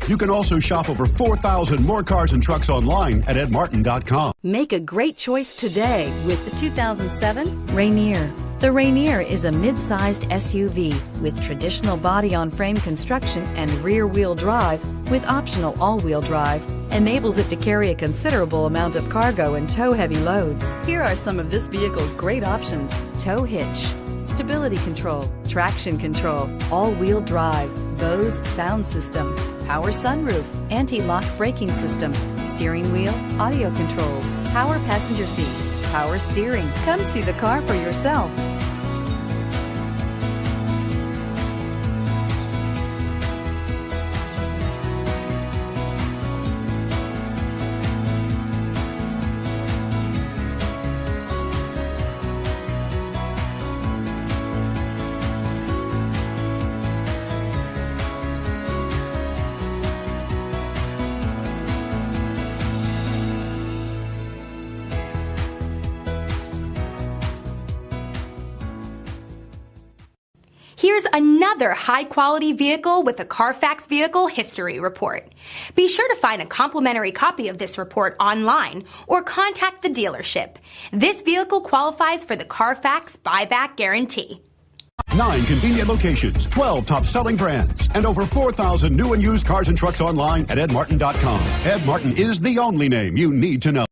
You can also shop over 4,000 more cars and trucks online at edmartin.com. Make a great choice today with the 2007 Rainier. The Rainier is a mid-sized SUV with traditional body-on-frame construction and rear-wheel drive with optional all-wheel drive. Enables it to carry a considerable amount of cargo and tow heavy loads. Here are some of this vehicle's great options: tow hitch, stability control, traction control, all-wheel drive, Bose sound system, power sunroof, anti-lock braking system, steering wheel audio controls, power passenger seat, power steering. Come see the car for yourself. Here's another high-quality vehicle with a Carfax Vehicle History Report. Be sure to find a complimentary copy of this report online or contact the dealership. This vehicle qualifies for the Carfax Buyback Guarantee. 9 convenient locations, 12 top-selling brands, and over 4,000 new and used cars and trucks online at edmartin.com. Ed Martin is the only name you need to know.